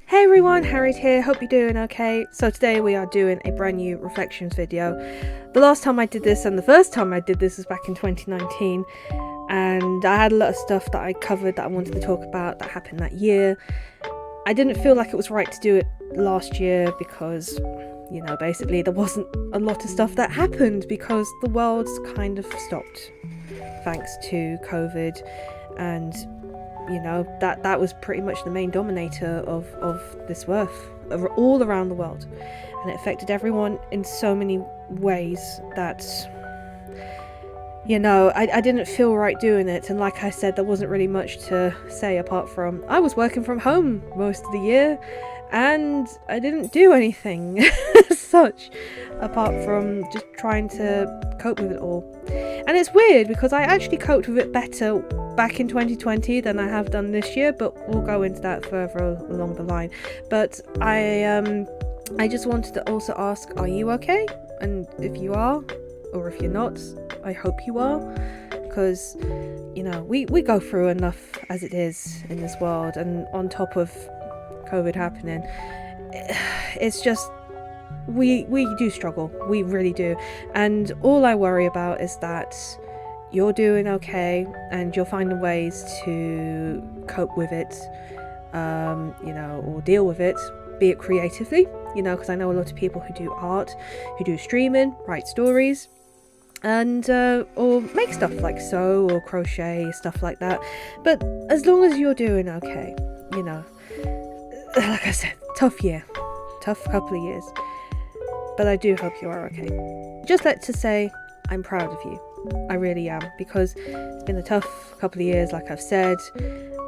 Hey everyone, Harriet here, hope you're doing okay. So today we are doing a brand new reflections video. The last time I did this and the first time I did this was back in 2019, and I had a lot of stuff that I covered that I wanted to talk about that happened that year. I didn't feel like it was right to do it last year because, basically there wasn't a lot of stuff that happened because the world's kind of stopped thanks to COVID, and that was pretty much the main dominator of this earth all around the world, and it affected everyone in so many ways that I didn't feel right doing it. And like I said, there wasn't really much to say apart from I was working from home most of the year and I didn't do anything as such apart from just trying to cope with it all. And it's weird because I actually coped with it better back in 2020 than I have done this year, but we'll go into that further along the line. But I just wanted to also ask, are you okay? And if you are, or if you're not, I hope you are, because we go through enough as it is in this world, and on top of COVID happening, it's just we do struggle, we really do. And all I worry about is that you're doing okay and you're finding ways to cope with it, or deal with it, be it creatively, because I know a lot of people who do art, who do streaming, write stories, and or make stuff like sew or crochet, stuff like that. But as long as you're doing okay, like I said, tough couple of years, but I do hope you are okay. Just like to say, I'm proud of you. I really am, because it's been a tough couple of years, like I've said,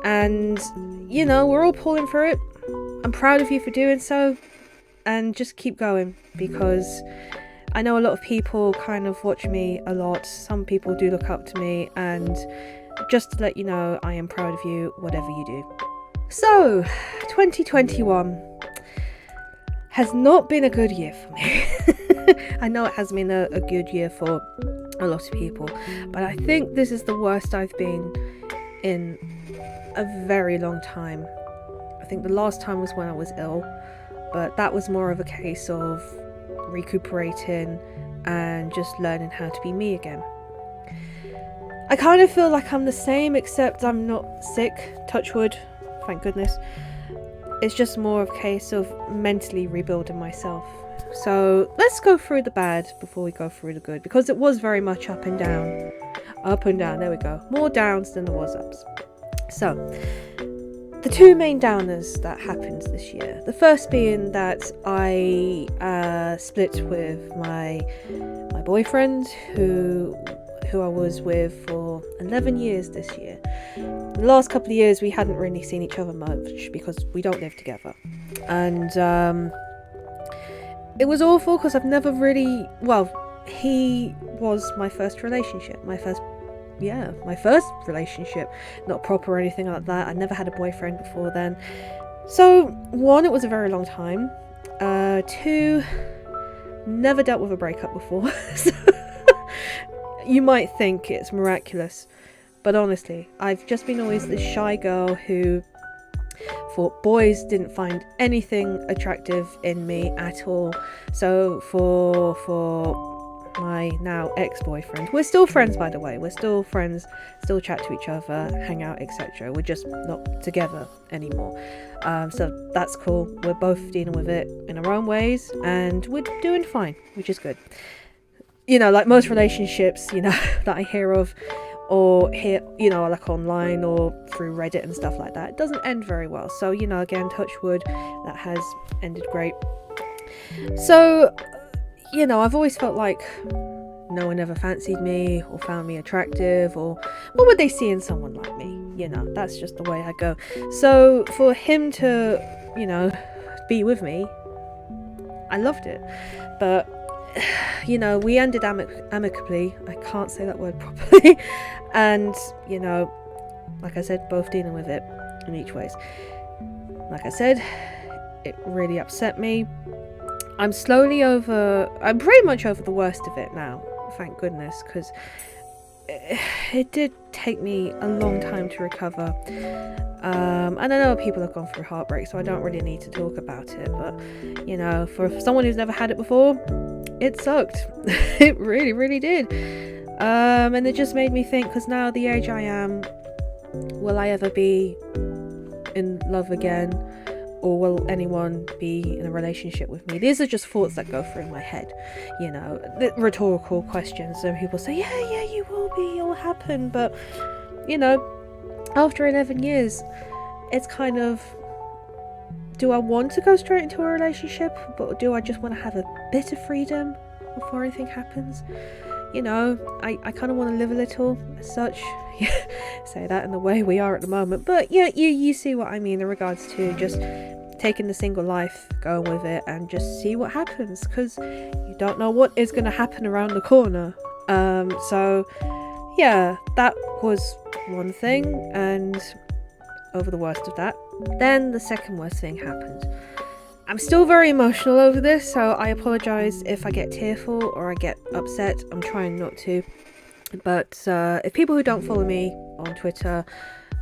and we're all pulling through it. I'm proud of you for doing so, and just keep going, because I know a lot of people kind of watch me a lot. Some people do look up to me, and just to let you know, I am proud of you, whatever you do. So 2021 has not been a good year for me. I know it has been a good year for a lot of people, but I think this is the worst I've been in a very long time. I think the last time was when I was ill, but that was more of a case of recuperating and just learning how to be me again. I kind of feel like I'm the same, except I'm not sick, touch wood, thank goodness. It's just more of a case of mentally rebuilding myself. So let's go through the bad before we go through the good, because it was very much up and down, there we go, more downs than there was ups. So the two main downers that happened this year, the first being that I split with my boyfriend who I was with for 11 years this year. The last couple of years we hadn't really seen each other much because we don't live together, and it was awful because I've never really, he was my first relationship, my first relationship, not proper or anything like that. I never had a boyfriend before then. So one, it was a very long time. Two, never dealt with a breakup before. So you might think it's miraculous, but honestly, I've just been always this shy girl who thought boys didn't find anything attractive in me at all. So for my now ex-boyfriend, we're still friends, by the way, we're still friends, still chat to each other, hang out, etc. We're just not together anymore. So that's cool. We're both dealing with it in our own ways, and we're doing fine, which is good. Like most relationships, that I hear of, or hear, like online or through Reddit and stuff like that, it doesn't end very well. So, again, touch wood, that has ended great. So, I've always felt like no one ever fancied me or found me attractive, or what would they see in someone like me? That's just the way I go. So for him to, be with me, I loved it. But we ended amicably. I can't say that word properly. And, like I said, both dealing with it in each ways. Like I said, it really upset me. I'm pretty much over the worst of it now, thank goodness, because it did take me a long time to recover. And I know people have gone through heartbreak, so I don't really need to talk about it, but you know, for someone who's never had it before, it sucked. It really, really did. And it just made me think, because now the age I am, will I ever be in love again, or will anyone be in a relationship with me? These are just thoughts that go through my head, you know, the rhetorical questions. And people say, yeah, you will be, it will happen. But you know, after 11 years, it's kind of, do I want to go straight into a relationship, but do I just want to have a bit of freedom before anything happens? You know, I kind of want to live a little as such. Say that in the way we are at the moment, but yeah, you see what I mean in regards to just taking the single life, going with it, and just see what happens, because you don't know what is going to happen around the corner. So yeah, that was one thing, and over the worst of that. Then the second worst thing happened. I'm still very emotional over this, so I apologise if I get tearful or I get upset. I'm trying not to. But if people who don't follow me on Twitter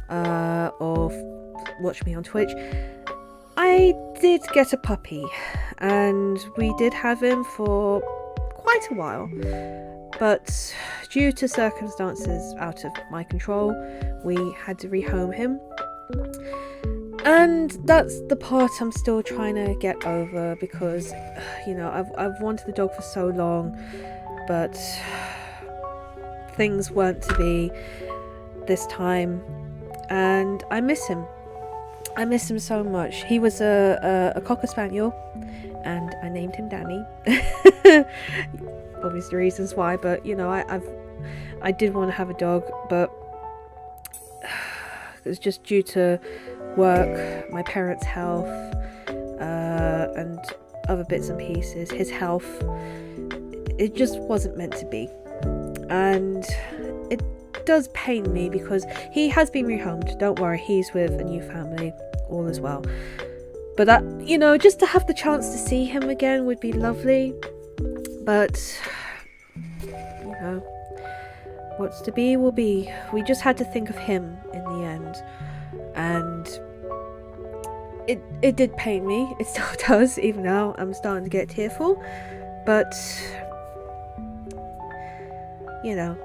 or watch me on Twitch, I did get a puppy, and we did have him for quite a while. But due to circumstances out of my control, we had to rehome him. And that's the part I'm still trying to get over, because, you know, I've wanted the dog for so long, but things weren't to be this time, and I miss him. I miss him so much. He was a Cocker Spaniel, and I named him Danny. Obvious reasons why, but you know, I did want to have a dog, but it was just due to work, my parents' health, and other bits and pieces, his health. It just wasn't meant to be, and it does pain me because he has been rehomed. Don't worry, he's with a new family, all is well. But that, you know, just to have the chance to see him again would be lovely. But you know, what's to be will be. We just had to think of him in the end, and it did pain me. It still does, even now I'm starting to get tearful. But you know,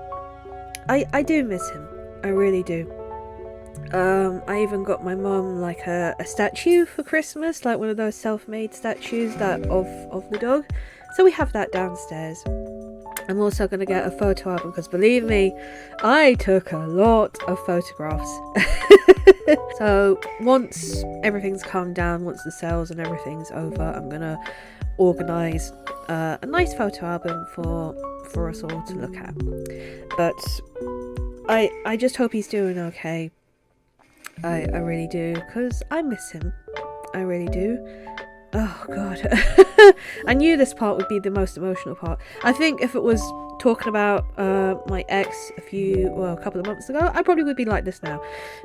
I do miss him. I really do. I even got my mum like a statue for Christmas, like one of those self-made statues that of the dog. So we have that downstairs. I'm also going to get a photo album, because believe me, I took a lot of photographs. So once everything's calmed down, once the sales and everything's over, I'm going to organise a nice photo album for us all to look at. But I just hope he's doing okay. I really do, because I miss him. I really do. Oh god. I knew this part would be the most emotional part. I think if it was talking about my ex a couple of months ago, I probably would be like this now.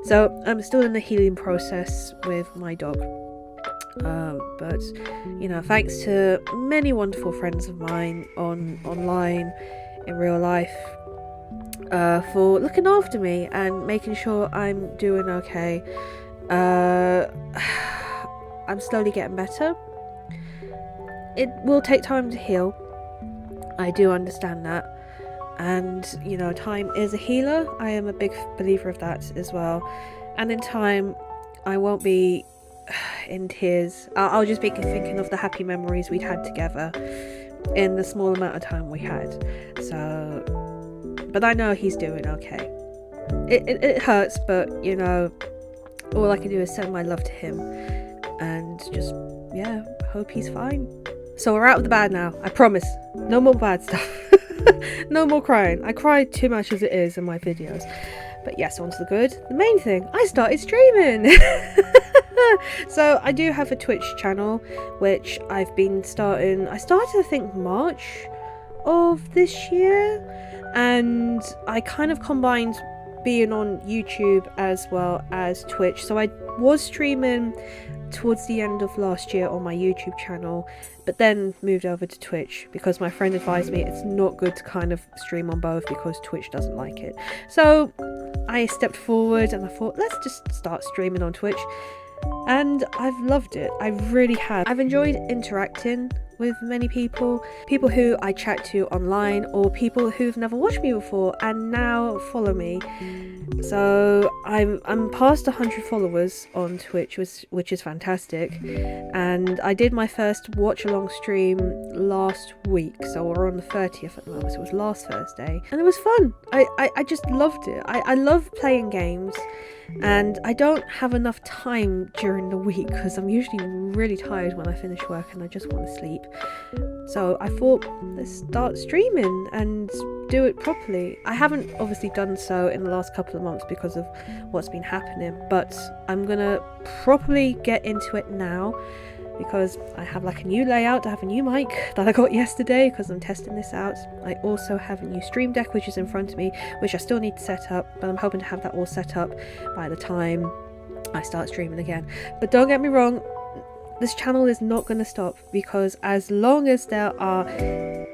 So I'm still in the healing process with my dog. But you know, thanks to many wonderful friends of mine online, in real life, for looking after me and making sure I'm doing okay. I'm slowly getting better. It will take time to heal. I do understand that. And, you know, time is a healer. I am a big believer of that as well. And in time, I won't be in tears. I'll just be thinking of the happy memories we'd had together in the small amount of time we had. So, but I know he's doing okay. It hurts, but, you know, all I can do is send my love to him. And just, yeah, hope he's fine. So we're out of the bad now, I promise. No more bad stuff. No more crying. I cry too much as it is in my videos. But yes, on to the good. The main thing, I started streaming. So I do have a Twitch channel, which I started I think March of this year. And I kind of combined being on YouTube as well as Twitch. So I was streaming towards the end of last year on my YouTube channel, but then moved over to Twitch because my friend advised me it's not good to kind of stream on both because Twitch doesn't like it. So I stepped forward and I thought, let's just start streaming on Twitch. And I've loved it. I really have. I've enjoyed interacting with many people who I chat to online, or people who've never watched me before and now follow me. So I'm past 100 followers on Twitch, which is fantastic. And I did my first watch along stream last week, so we're on the 30th at the moment, so it was last Thursday, and it was fun. I just loved it. I love playing games, and I don't have enough time during the week because I'm usually really tired when I finish work and I just want to sleep. So I thought, let's start streaming and do it properly. I haven't obviously done so in the last couple of months because of what's been happening, but I'm gonna properly get into it now because I have like a new layout. I have a new mic that I got yesterday because I'm testing this out. I also have a new stream deck which is in front of me, which I still need to set up, but I'm hoping to have that all set up by the time I start streaming again. But don't get me wrong, this channel is not going to stop, because as long as there are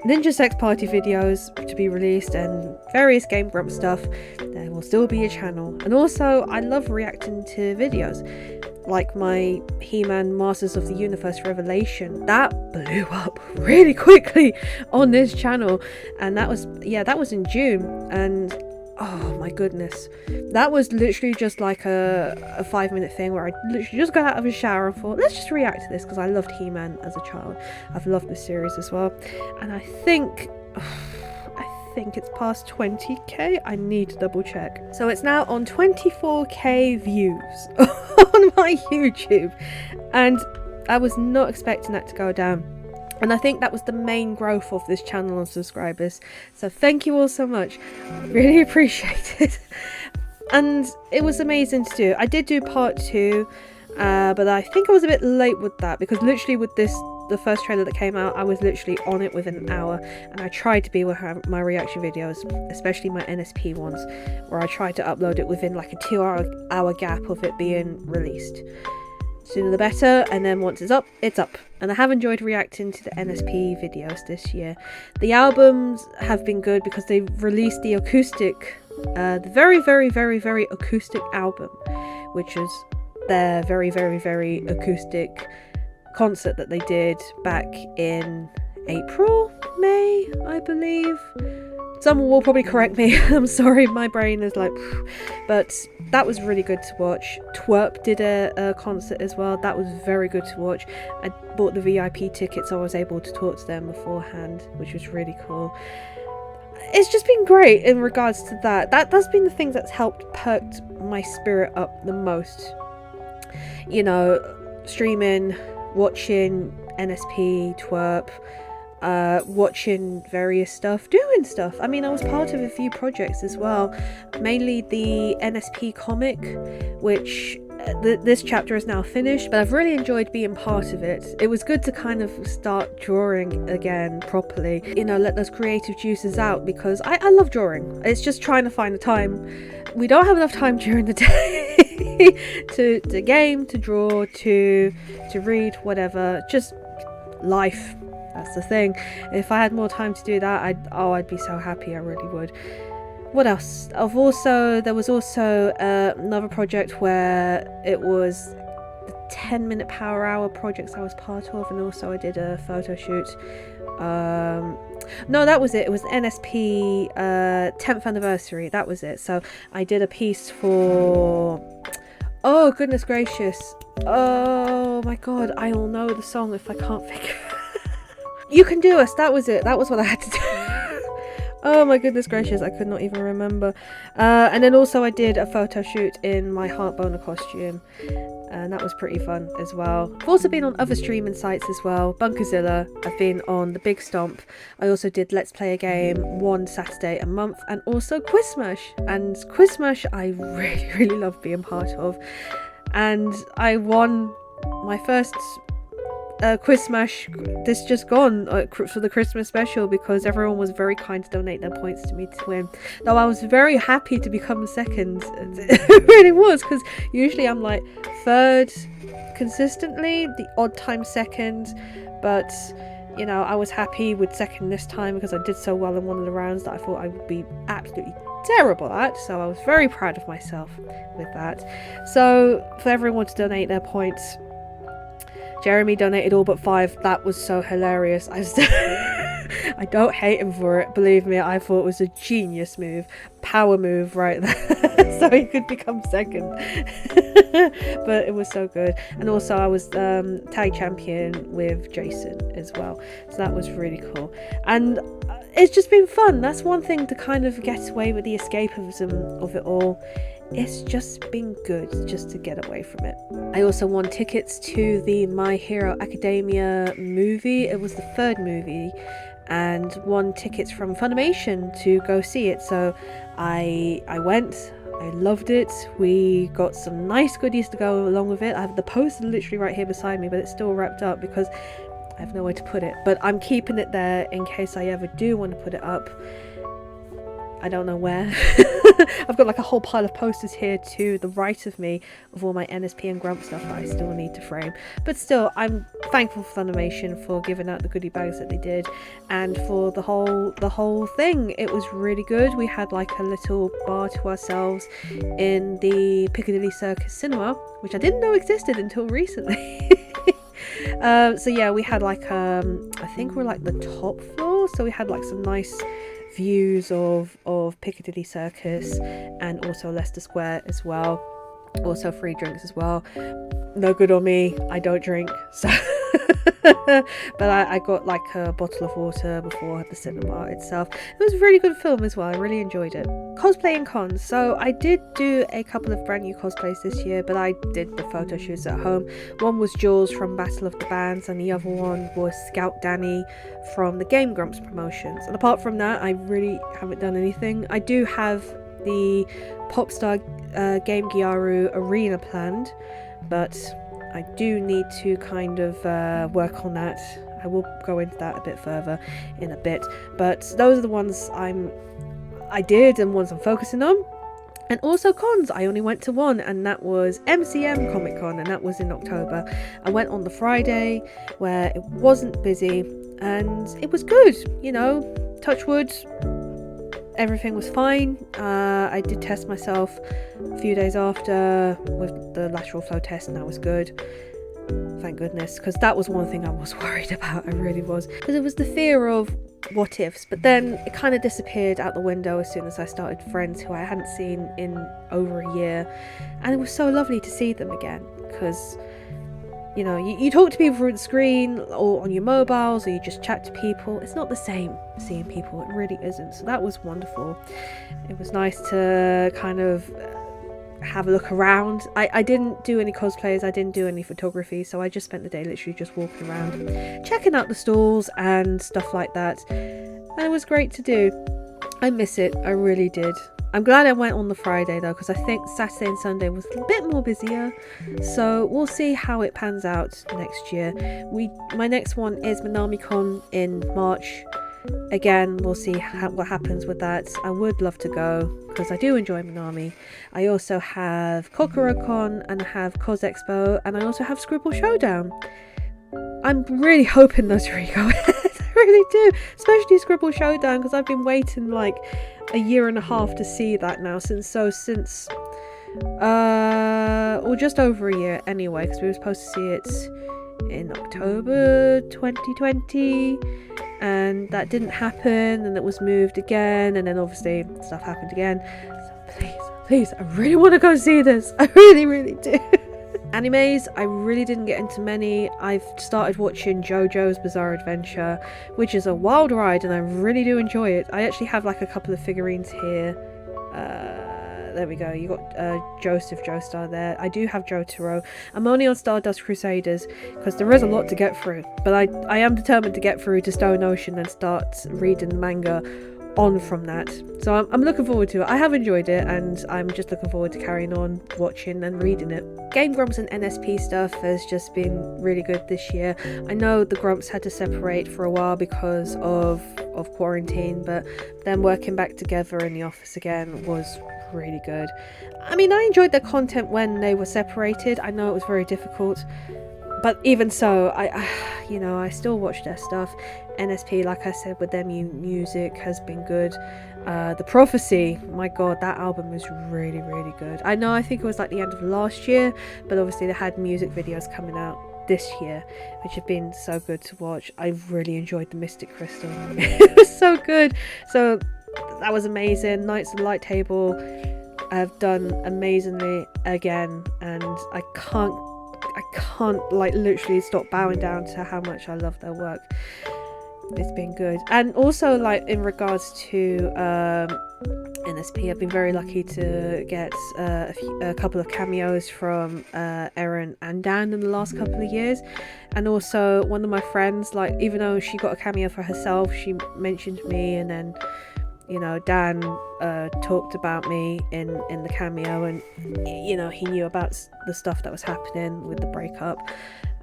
Ninja Sex Party videos to be released and various Game Grump stuff, there will still be a channel. And also, I love reacting to videos, like my He-Man Masters of the Universe Revelation. That blew up really quickly on this channel, and that was in June, and oh my goodness, that was literally just like a 5-minute thing where I literally just got out of a shower and thought, let's just react to this, because I loved He-Man as a child. I've loved the series as well, and I think it's past 20k. I need to double check. So it's now on 24k views on my YouTube, and I was not expecting that to go down. And I think that was the main growth of this channel on subscribers. So thank you all so much. Really appreciate it. And it was amazing to do. I did do part 2, but I think I was a bit late with that, because literally with the first trailer that came out, I was literally on it within an hour, and I tried to be with my reaction videos, especially my NSP ones, where I tried to upload it within like a 2-hour gap of it being released. Sooner the better, and then once it's up, it's up. And I have enjoyed reacting to the NSP videos this year. The albums have been good because they've released the acoustic, the very, very, very, very acoustic album, which is their very, very, very acoustic concert that they did back in April, May, I believe. Someone will probably correct me. I'm sorry, my brain is like, but that was really good to watch. Twerp did a concert as well. That was very good to watch. I bought the VIP tickets, so I was able to talk to them beforehand, which was really cool. It's just been great in regards to that. That's been the thing that's helped perked my spirit up the most. You know, streaming, watching NSP, Twerp, watching various stuff, doing stuff. I mean, I was part of a few projects as well, mainly the NSP comic, which this chapter is now finished, but I've really enjoyed being part of it. It was good to kind of start drawing again properly, you know, let those creative juices out, because I love drawing. It's just trying to find the time. We don't have enough time during the day to game, to draw, to read, whatever, just life. That's the thing. If I had more time to do that, I'd be so happy. I really would. What else? There was also another project where it was the 10-minute power hour projects I was part of, and also I did a photo shoot. No, that was it. It was NSP 10th anniversary. That was it. So I did a piece for... Oh, goodness gracious. Oh my god, I will know the song if I can't figure it. You Can Do Us, that was it. That was what I had to do. Oh my goodness gracious, I could not even remember. And then also I did a photo shoot in my Heartboner costume, and that was pretty fun as well. I've also been on other streaming sites as well. Bunkerzilla, I've been on The Big Stomp. I also did Let's Play a Game one Saturday a month, and also Quiz Smash. And Quiz Smash I really, really love being part of. And I won my first Quiz Smash this just gone for the Christmas special, because everyone was very kind to donate their points to me to win. Though I was very happy to become second. It really was, because usually I'm like third consistently, the odd time second, but you know, I was happy with second this time because I did so well in one of the rounds that I thought I would be absolutely terrible at, so I was very proud of myself with that. So for everyone to donate their points, Jeremy donated all but 5. That was so hilarious. I don't hate him for it, believe me. I thought it was a genius move, power move right there. So he could become second. But it was so good. And also I was tag champion with Jason as well, so that was really cool. And it's just been fun. That's one thing, to kind of get away with the escapism of it all. It's just been good just to get away from it. I also won tickets to the My Hero Academia movie. It was the 3rd movie, and won tickets from Funimation to go see it. So I went. I loved it. We got some nice goodies to go along with it. I have the poster literally right here beside me, but it's still wrapped up because I have nowhere to put it. But I'm keeping it there in case I ever do want to put it up. I don't know where. I've got like a whole pile of posters here to the right of me of all my NSP and Grump stuff that I still need to frame. But still, I'm thankful for Funimation for giving out the goodie bags that they did, and for the whole thing. It was really good. We had like a little bar to ourselves in the Piccadilly Circus cinema, which I didn't know existed until recently. So yeah, we had like I think we're like the top floor, so we had like some nice views of Piccadilly Circus and also Leicester Square as well. Also free drinks as well. No good on me, I don't drink, so but I got like a bottle of water before the cinema itself. It was a really good film as well. I really enjoyed it. Cosplay and cons. So I did do a couple of brand new cosplays this year, but I did the photo shoots at home. One was Jules from Battle of the Bands, and the other one was Scout Danny from the Game Grumps promotions. And apart from that, I really haven't done anything. I do have the Popstar Game Gyaru arena planned, but I do need to kind of work on that. I will go into that a bit further in a bit, but those are the ones I did and ones I'm focusing on. And also cons, I only went to one, and that was MCM Comic Con, and that was in October. I went on the Friday where it wasn't busy, and it was good, you know, touch wood, everything was fine. I did test myself a few days after with the lateral flow test, and that was good. Thank goodness, because that was one thing I was worried about. I really was, because it was the fear of what ifs, but then it kind of disappeared out the window as soon as I started friends who I hadn't seen in over a year, and it was so lovely to see them again, because you know, you talk to people through the screen or on your mobiles, or you just chat to people. It's not the same seeing people, it really isn't. So that was wonderful. It was nice to kind of have a look around. I didn't do any cosplays, I didn't do any photography, so I just spent the day literally just walking around, checking out the stalls and stuff like that, and it was great to do. I miss it, I really did. I'm glad I went on the Friday though, because I think Saturday and Sunday was a bit more busier, so we'll see how it pans out next year. My next one is MinamiCon in March. Again, we'll see what happens with that. I would love to go because I do enjoy Minami. I also have KokoroCon, and I have CosExpo, and I also have Scribble Showdown. I'm really hoping those really go ahead. I really do, especially Scribble Showdown, because I've been waiting like a year and a half to see that now, since or just over a year anyway, because we were supposed to see it in October 2020, and that didn't happen, and it was moved again, and then obviously stuff happened again. So please, I really want to go see this. I really do. Animes, I really didn't get into many. I've started watching Jojo's Bizarre Adventure, which is a wild ride, and I really do enjoy it. I actually have like a couple of figurines here. There we go. You got Joseph Joestar there. I do have Jotaro. I'm only on Stardust Crusaders because there is a lot to get through, but I am determined to get through to Stone Ocean and start reading the manga on from that. So I'm looking forward to it. I have enjoyed it, and I'm just looking forward to carrying on watching and reading it. Game Grumps and NSP stuff has just been really good this year. I know the Grumps had to separate for a while because of quarantine, but then working back together in the office again was really good. I mean, I enjoyed their content when they were separated. I know it was very difficult But even so, I still watch their stuff. NSP, like I said, with their music has been good. The Prophecy, my god, that album is really, really good. I think it was like the end of last year, but obviously they had music videos coming out this year, which have been so good to watch. I really enjoyed the Mystic Crystal. It was so good. So that was amazing. Knights of the Light Table have done amazingly again, and I can't like literally stop bowing down to how much I love their work. It's been good. And also, like, in regards to NSP, I've been very lucky to get a couple of cameos from Erin and Dan in the last couple of years. And also one of my friends, like, even though she got a cameo for herself, she mentioned me, and then Dan talked about me in the cameo, and he knew about the stuff that was happening with the breakup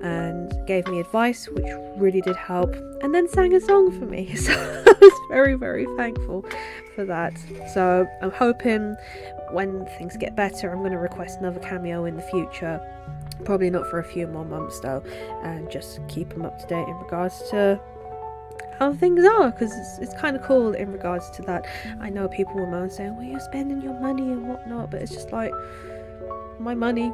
and gave me advice, which really did help, and then sang a song for me. So I was very, very thankful for that. So I'm hoping when things get better, I'm going to request another cameo in the future. Probably not for a few more months though, and just keep them up to date in regards to how things are, because it's kind of cool in regards to that. I know people will moan saying, well, you're spending your money and whatnot, but it's just like, my money,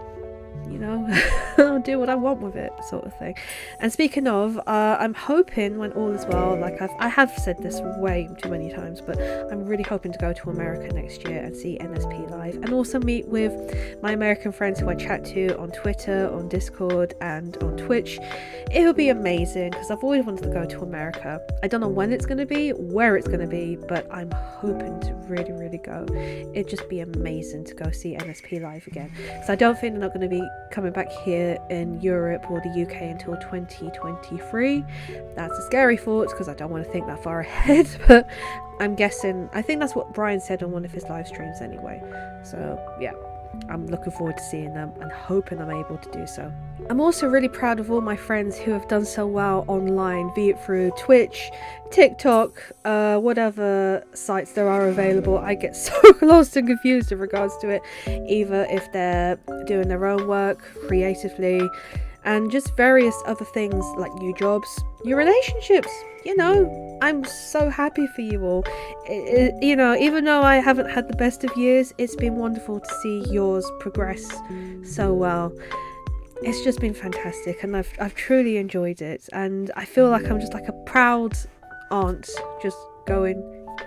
I'll do what I want with it, sort of thing. And speaking of, I'm hoping when all is well, like I have said this way too many times, but I'm really hoping to go to America next year and see NSP live, and also meet with my American friends who I chat to on Twitter, on Discord, and on Twitch. It would be amazing, because I've always wanted to go to America. I don't know when it's going to be, where it's going to be, but I'm hoping to really, really go. It'd just be amazing to go see NSP live again, because I don't think they're not going to be coming back here in Europe or the UK until 2023. That's a scary thought, because I don't want to think that far ahead, but I'm guessing, I think that's what Brian said on one of his live streams anyway. So yeah, I'm looking forward to seeing them and hoping I'm able to do so. I'm also really proud of all my friends who have done so well online, be it through Twitch, TikTok, whatever sites there are available. I get so lost and confused in regards to it, either if they're doing their own work creatively, and just various other things like new jobs, new relationships. I'm so happy for you all. Even though I haven't had the best of years, it's been wonderful to see yours progress so well. It's just been fantastic, and I've truly enjoyed it, and I feel like I'm just like a proud aunt, just going,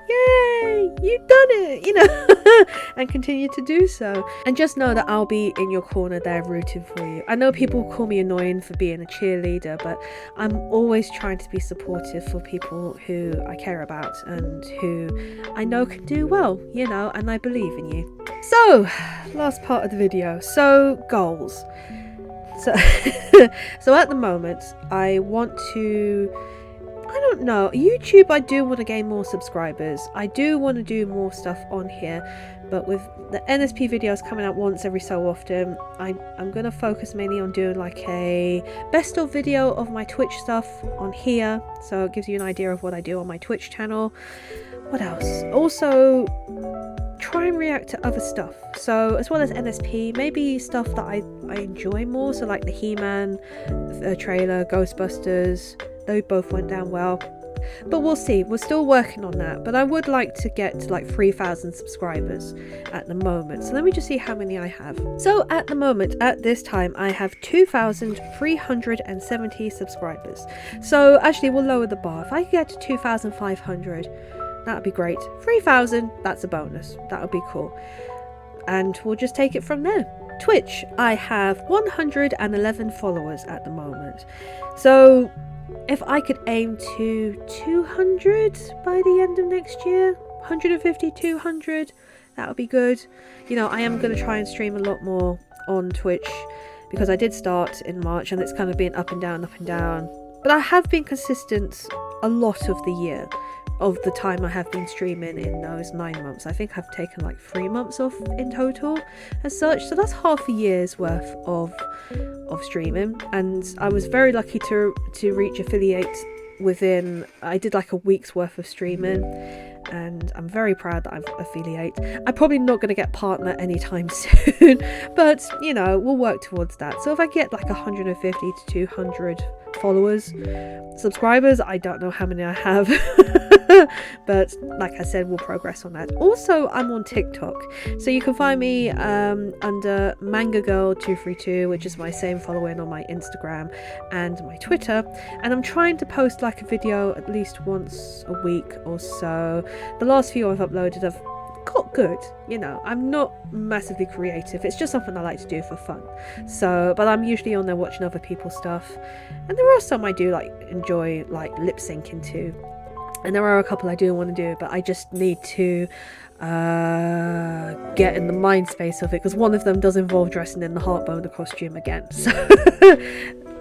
yay, you've done it, and continue to do so. And just know that I'll be in your corner there rooting for you. I know people call me annoying for being a cheerleader, but I'm always trying to be supportive for people who I care about and who I know can do well, and I believe in you. So, last part of the video. So, goals. So at the moment, I want to, I don't know, YouTube, I do want to gain more subscribers. I do want to do more stuff on here, but with the NSP videos coming out once every so often, I'm going to focus mainly on doing like a best of video of my Twitch stuff on here, so it gives you an idea of what I do on my Twitch channel. What else? Also, try and react to other stuff, so as well as NSP, maybe stuff that I enjoy more, so like the He-Man trailer, Ghostbusters, they both went down well, but we'll see. We're still working on that, but I would like to get to like 3,000 subscribers at the moment. So let me just see how many I have. So at the moment, at this time, I have 2,370 subscribers. So actually we'll lower the bar. If I could get to 2,500, that would be great. 3,000, that's a bonus. That would be cool. And we'll just take it from there. Twitch, I have 111 followers at the moment. So if I could aim to 200 by the end of next year, 150, 200, that would be good. I am going to try and stream a lot more on Twitch, because I did start in March and it's kind of been up and down, but I have been consistent a lot of the year, of the time I have been streaming in those 9 months. I think I've taken like 3 months off in total as such, so that's half a year's worth of streaming, and I was very lucky to reach affiliate within, I did like a week's worth of streaming, and I'm very proud that I'm affiliate. I'm probably not going to get partner anytime soon, but you know, we'll work towards that. So if I get like 150 to 200 followers, subscribers, I don't know how many I have, but like I said, we'll progress on that. Also, I'm on TikTok, so you can find me under Manga Girl 232, which is my same following on my Instagram and my Twitter, and I'm trying to post like a video at least once a week or so. The last few I've uploaded have got good, you know. I'm not massively creative, it's just something I like to do for fun. So, but I'm usually on there watching other people's stuff, and there are some I do like enjoy like lip syncing to, and there are a couple I do want to do, but I just need to get in the mind space of it, because one of them does involve dressing in the Heartboner costume again, so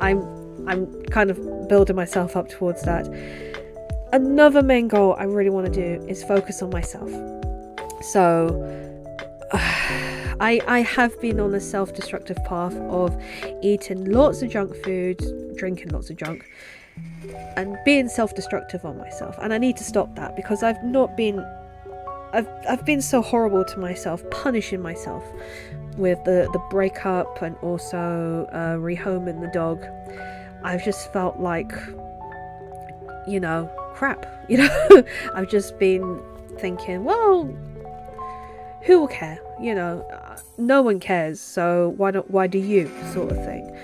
I'm kind of building myself up towards that. Another main goal I really want to do is focus on myself. So I have been on a self-destructive path of eating lots of junk food, drinking lots of junk, and being self-destructive on myself, and I need to stop that, because I've been so horrible to myself, punishing myself with the breakup and also rehoming the dog. I've just felt like, you know, crap, you know. I've just been thinking, well, who will care, you know, no one cares, so why do you, sort of thing.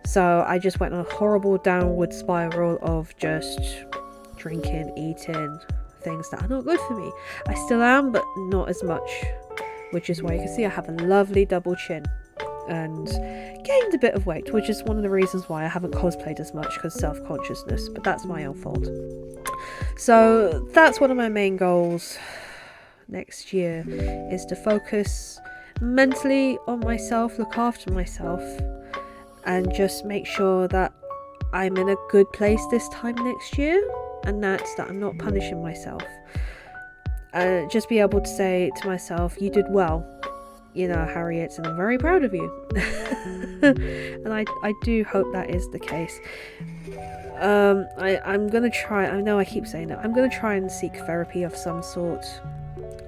So I just went on a horrible downward spiral of just drinking, eating things that are not good for me. I still am, but not as much, which is why you can see I have a lovely double chin and gained a bit of weight, which is one of the reasons why I haven't cosplayed as much, because self-consciousness, but that's my own fault. So that's one of my main goals next year, is to focus mentally on myself, look after myself, and just make sure that I'm in a good place this time next year, and that I'm not punishing myself. Just be able to say to myself, you did well, you know, Harriet, and I'm very proud of you. And I do hope that is the case. I'm gonna try, I know I keep saying that, I'm gonna try and seek therapy of some sort.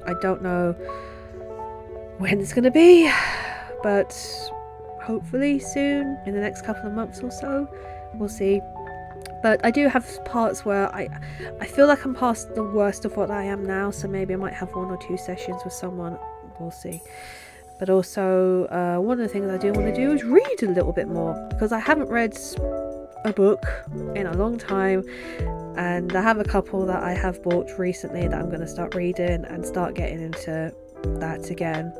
I don't know when it's gonna be, but hopefully soon, in the next couple of months or so, we'll see. But I do have parts where I feel like I'm past the worst of what I am now, so maybe I might have 1 or 2 sessions with someone, we'll see. But also, one of the things I do want to do is read a little bit more, because I haven't read a book in a long time, and I have a couple that I have bought recently that I'm going to start reading and start getting into that again.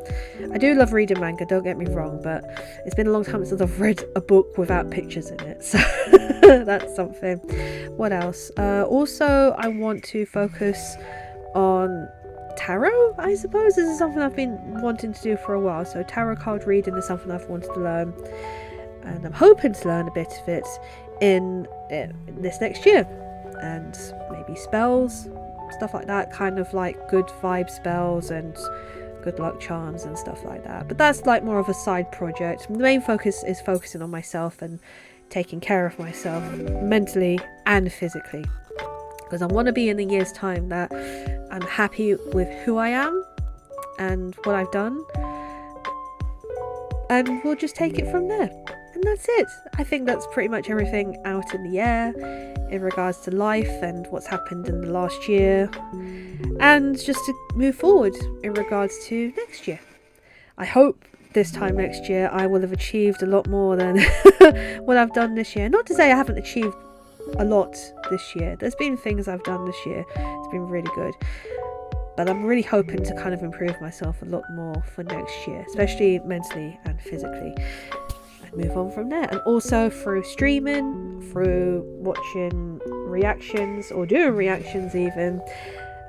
I do love reading manga, don't get me wrong, but it's been a long time since I've read a book without pictures in it, so that's something. What else? Also, I want to focus on tarot, I suppose. This is something I've been wanting to do for a while, so tarot card reading is something I've wanted to learn, and I'm hoping to learn a bit of it in this next year. And maybe spells, stuff like that, kind of like good vibe spells and good luck charms and stuff like that. But that's like more of a side project. The main focus is focusing on myself and taking care of myself mentally and physically, because I want to be in a year's time that I'm happy with who I am and what I've done, and we'll just take it from there. And that's it. I think that's pretty much everything out in the air in regards to life and what's happened in the last year, and just to move forward in regards to next year. I hope this time next year I will have achieved a lot more than what I've done this year. Not to say I haven't achieved a lot this year. There's been things I've done this year. It's been really good. But I'm really hoping to kind of improve myself a lot more for next year, especially mentally and physically. Move on from there, and also through streaming, through watching reactions or doing reactions even.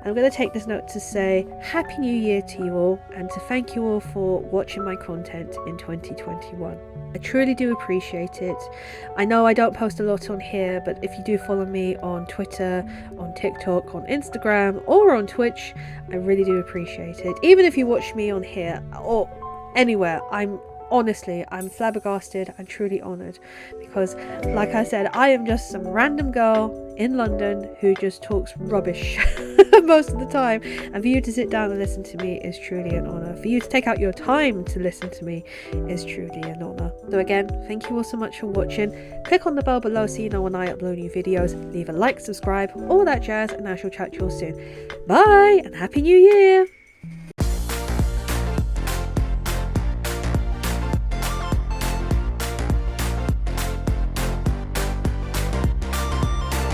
I'm going to take this note to say Happy New Year to you all, and to thank you all for watching my content in 2021. I truly do appreciate it. I know I don't post a lot on here, but if you do follow me on Twitter, on TikTok, on Instagram, or on Twitch, I really do appreciate it. Even if you watch me on here or anywhere, I'm flabbergasted and truly honoured, because like I said, I am just some random girl in London who just talks rubbish most of the time, and for you to sit down and listen to me is truly an honour. For you to take out your time to listen to me is truly an honour. So again, thank you all so much for watching. Click on the bell below so you know when I upload new videos. Leave a like, subscribe, all that jazz, and I shall chat to you all soon. Bye and Happy New Year!